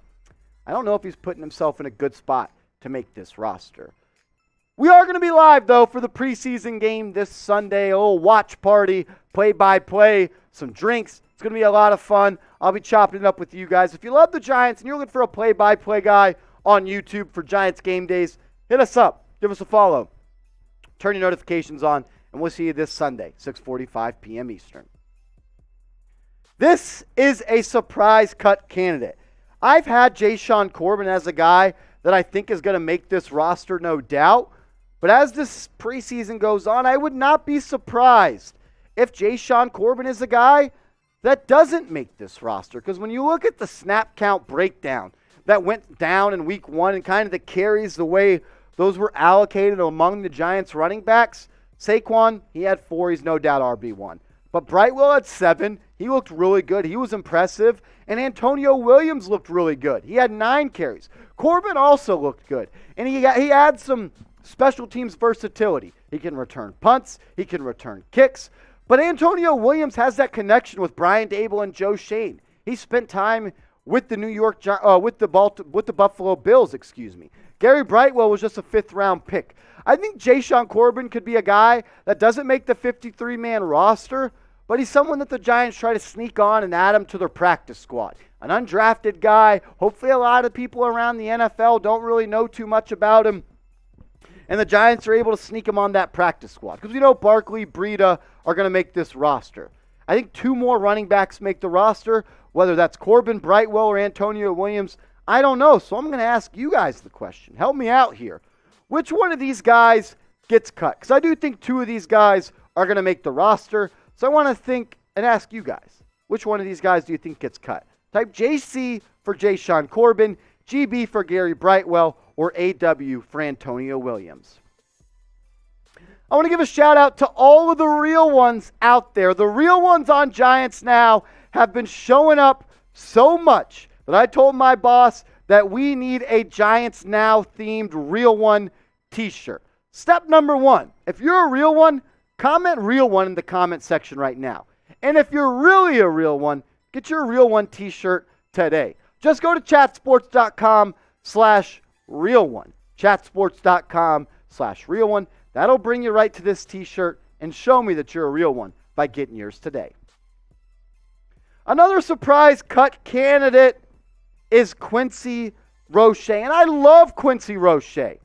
I don't know if he's putting himself in a good spot to make this roster. We are going to be live, though, for the preseason game this Sunday. A little watch party, play-by-play, some drinks. It's going to be a lot of fun. I'll be chopping it up with you guys. If you love the Giants and you're looking for a play-by-play guy on YouTube for Giants game days, hit us up. Give us a follow. Turn your notifications on, and we'll see you this Sunday, 6:45 p.m. Eastern. This is a surprise cut candidate. I've had Deshaun Corbin as a guy that I think is going to make this roster, no doubt. But as this preseason goes on, I would not be surprised if Deshaun Corbin is a guy that doesn't make this roster. Because when you look at the snap count breakdown that went down in week 1 and kind of the carries, the way those were allocated among the Giants running backs, Saquon, he had 4. He's no doubt RB1. But Brightwell had 7. He looked really good. He was impressive. And Antonio Williams looked really good. He had 9 carries. Corbin also looked good. And he had some special teams versatility. He can return punts. He can return kicks. But Antonio Williams has that connection with Brian Dable and Joe Shane. He spent time with the with the Buffalo Bills, Gary Brightwell was just a 5th-round pick. I think Deshaun Corbin could be a guy that doesn't make the 53-man roster, but he's someone that the Giants try to sneak on and add him to their practice squad. An undrafted guy. Hopefully a lot of people around the NFL don't really know too much about him. And the Giants are able to sneak him on that practice squad. Because we know Barkley, Breida are going to make this roster. I think 2 more running backs make the roster. Whether that's Corbin, Brightwell, or Antonio Williams, I don't know. So I'm going to ask you guys the question. Help me out here. Which one of these guys gets cut? Because I do think 2 of these guys are going to make the roster. So I want to think and ask you guys. Which one of these guys do you think gets cut? Type JC for Deshaun Corbin, GB for Gary Brightwell, or AW for Antonio Williams. I want to give a shout out to all of the real ones out there. The real ones on Giants Now have been showing up so much that I told my boss that we need a Giants Now themed real one t-shirt. Step number 1, if you're a real one, comment real one in the comment section right now. And if you're really a real one, get your real one t-shirt today. Just go to chatsports.com/real one. Chatsports.com/real one. That'll bring you right to this t-shirt and show me that you're a real one by getting yours today. Another surprise cut candidate is Quincy Roche. And I love Quincy Roche.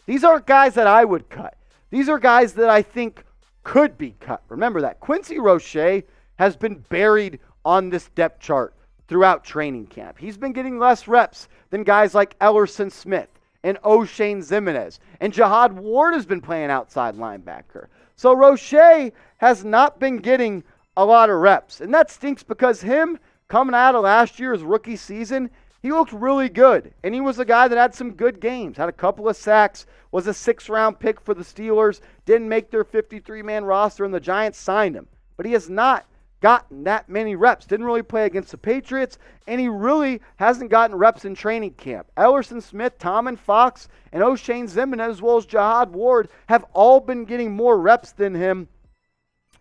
These aren't guys that I would cut. These are guys that I think could be cut. Remember that. Quincy Roche has been buried on this depth chart throughout training camp. He's been getting less reps than guys like Ellerson Smith and O'Shane Zimenez. And Jihad Ward has been playing outside linebacker. So Roche has not been getting a lot of reps. And that stinks because him coming out of last year's rookie season, he looked really good. And he was a guy that had some good games. Had a couple of sacks, was a 6th-round pick for the Steelers, didn't make their 53-man roster, and the Giants signed him. But he has not gotten that many reps. Didn't really play against the Patriots, and he really hasn't gotten reps in training camp. Ellerson Smith, Tommen Fox, and O'Shane Zimenez, as well as Jihad Ward, have all been getting more reps than him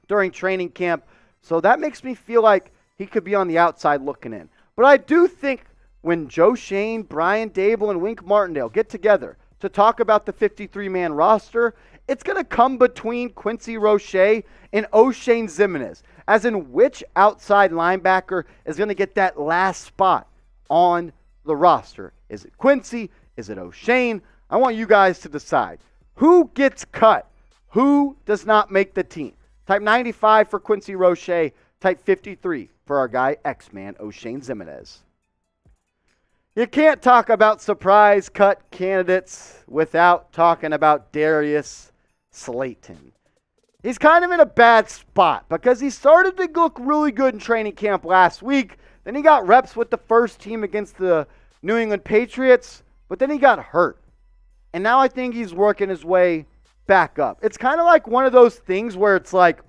during training camp. So that makes me feel like he could be on the outside looking in. But I do think when Joe Shane, Brian Dable, and Wink Martindale get together to talk about the 53-man roster, it's going to come between Quincy Roche and O'Shane Ximines, as in which outside linebacker is going to get that last spot on the roster. Is it Quincy? Is it O'Shane? I want you guys to decide. Who gets cut? Who does not make the team? Type 95 for Quincy Roche. Type 53 for our guy X-Man O'Shane Ximines. You can't talk about surprise cut candidates without talking about Darius Slayton. He's kind of in a bad spot because he started to look really good in training camp last week. Then he got reps with the first team against the New England Patriots, but then he got hurt. And now I think he's working his way back up. It's kind of like one of those things where it's like,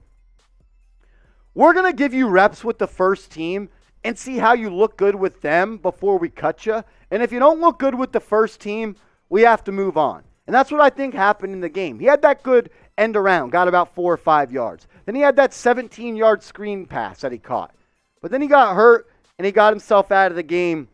we're going to give you reps with the first team and see how you look good with them before we cut you. And if you don't look good with the first team, we have to move on. And that's what I think happened in the game. He had that good end around, got about 4 or 5 yards. Then he had that 17-yard screen pass that he caught. But then he got hurt, and he got himself out of the game.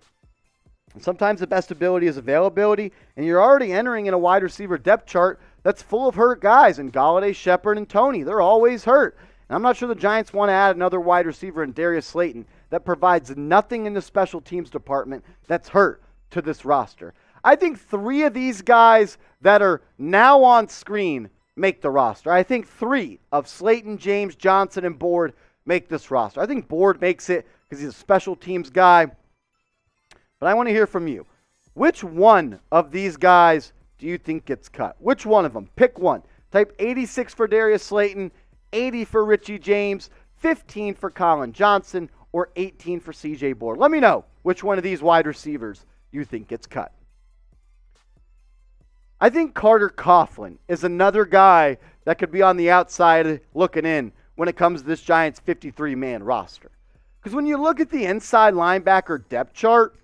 And sometimes the best ability is availability, and you're already entering in a wide receiver depth chart that's full of hurt guys. And Galladay, Shepard, and Tony, they're always hurt. And I'm not sure the Giants want to add another wide receiver in Darius Slayton that provides nothing in the special teams department that's hurt to this roster. I think 3 of these guys that are now on screen make the roster. I think 3 of Slayton, James, Johnson, and Board make this roster. I think Board makes it because he's a special teams guy. But I want to hear from you. Which one of these guys do you think gets cut? Which one of them? Pick one. Type 86 for Darius Slayton, 80 for Richie James, 15 for Colin Johnson, or 18 for CJ Board. Let me know which one of these wide receivers you think gets cut. I think Carter Coughlin is another guy that could be on the outside looking in when it comes to this Giants 53-man roster. Because when you look at the inside linebacker depth chart,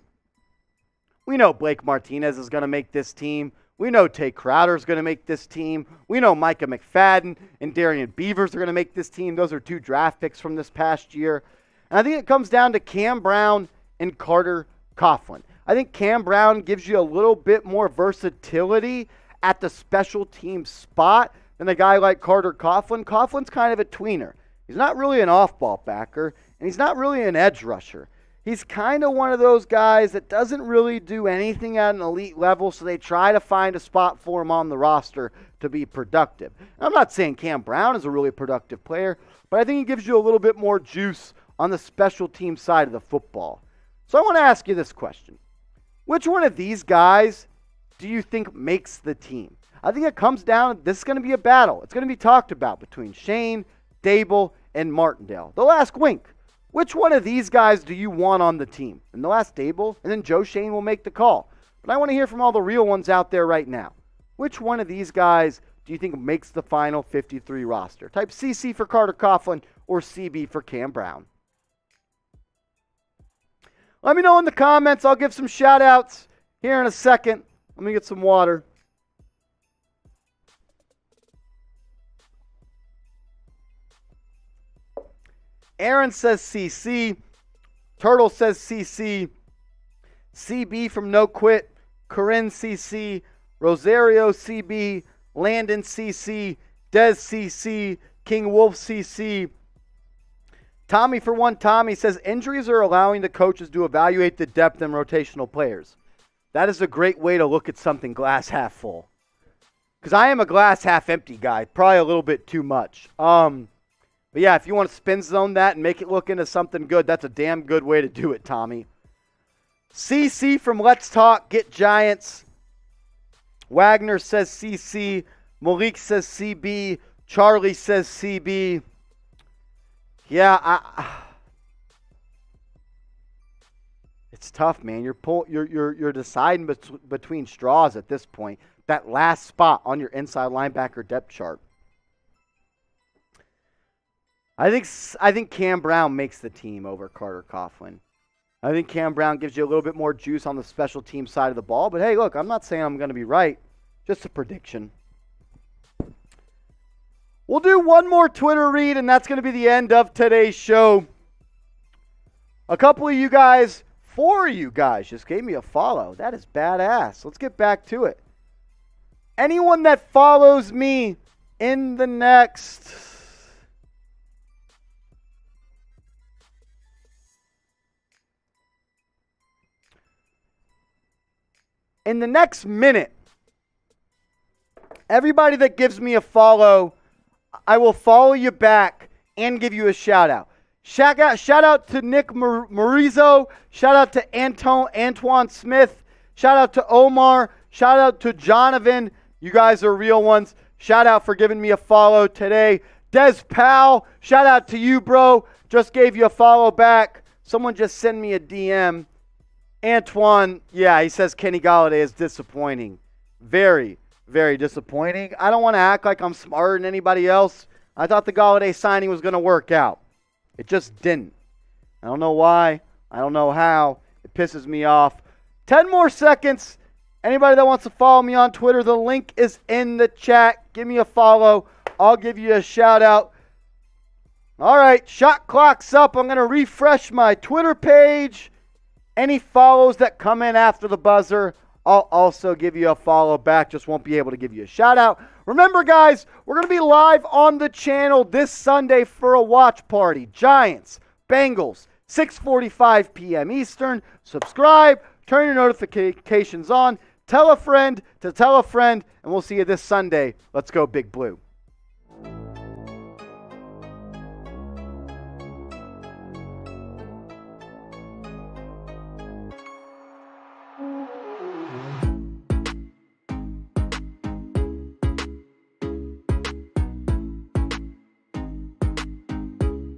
we know Blake Martinez is going to make this team. We know Tay Crowder is going to make this team. We know Micah McFadden and Darian Beavers are going to make this team. Those are 2 draft picks from this past year. And I think it comes down to Cam Brown and Carter Coughlin. I think Cam Brown gives you a little bit more versatility at the special team spot than a guy like Carter Coughlin. Coughlin's kind of a tweener. He's not really an off-ball backer, and he's not really an edge rusher. He's kind of one of those guys that doesn't really do anything at an elite level, so they try to find a spot for him on the roster to be productive. And I'm not saying Cam Brown is a really productive player, but I think he gives you a little bit more juice on the special team side of the football. So I want to ask you this question. Which one of these guys do you think makes the team? I think it comes down, this is going to be a battle. It's going to be talked about between Shane, Dable, and Martindale. They'll ask Wink, which one of these guys do you want on the team? And they'll ask Dable, and then Joe Shane will make the call. But I want to hear from all the real ones out there right now. Which one of these guys do you think makes the final 53 roster? Type CC for Carter Coughlin or CB for Cam Brown. Let me know in the comments. I'll give some shout-outs here in a second. Let me get some water. Aaron says CC. Turtle says CC. CB from No Quit. Corinne CC. Rosario CB. Landon CC. Des CC. King Wolf CC. Tommy for one, Tommy says injuries are allowing the coaches to evaluate the depth and rotational players. That is a great way to look at something glass half full. Because I am a glass half empty guy, probably a little bit too much. But yeah, if you want to spin zone that and make it look into something good, that's a damn good way to do it, Tommy. CC from Let's Talk, Get Giants. Wagner says CC. Malik says CB. Charlie says CB. Yeah, it's tough, man. You're deciding between straws at this point. That last spot on your inside linebacker depth chart. I think Cam Brown makes the team over Carter Coughlin. I think Cam Brown gives you a little bit more juice on the special team side of the ball. But hey, look, I'm not saying I'm going to be right. Just a prediction. We'll do one more Twitter read, and that's going to be the end of today's show. A couple of you guys, 4 of you guys just gave me a follow. That is badass. Let's get back to it. Anyone that follows me in the next minute, everybody that gives me a follow, I will follow you back and give you a shout out. Shout out to Nick Marizo. Shout out to Antoine Smith. Shout out to Omar. Shout out to Jonathan. You guys are real ones. Shout out for giving me a follow today. Des Powell, shout out to you, bro. Just gave you a follow back. Someone just send me a DM. Antoine, yeah, he says Kenny Golladay is disappointing. Very, very disappointing. I don't want to act like I'm smarter than anybody else. I thought the Golladay signing was going to work out. It just didn't. I don't know why. I don't know how. It pisses me off. 10 more seconds. Anybody that wants to follow me on Twitter, the link is in the chat. Give me a follow. I'll give you a shout out. All right, shot clock's up. I'm going to refresh my Twitter page. Any follows that come in after the buzzer, I'll also give you a follow back. Just won't be able to give you a shout out. Remember, guys, we're going to be live on the channel this Sunday for a watch party. Giants, Bengals, 6:45 p.m. Eastern. Subscribe, turn your notifications on, tell a friend to tell a friend, and we'll see you this Sunday. Let's go Big Blue.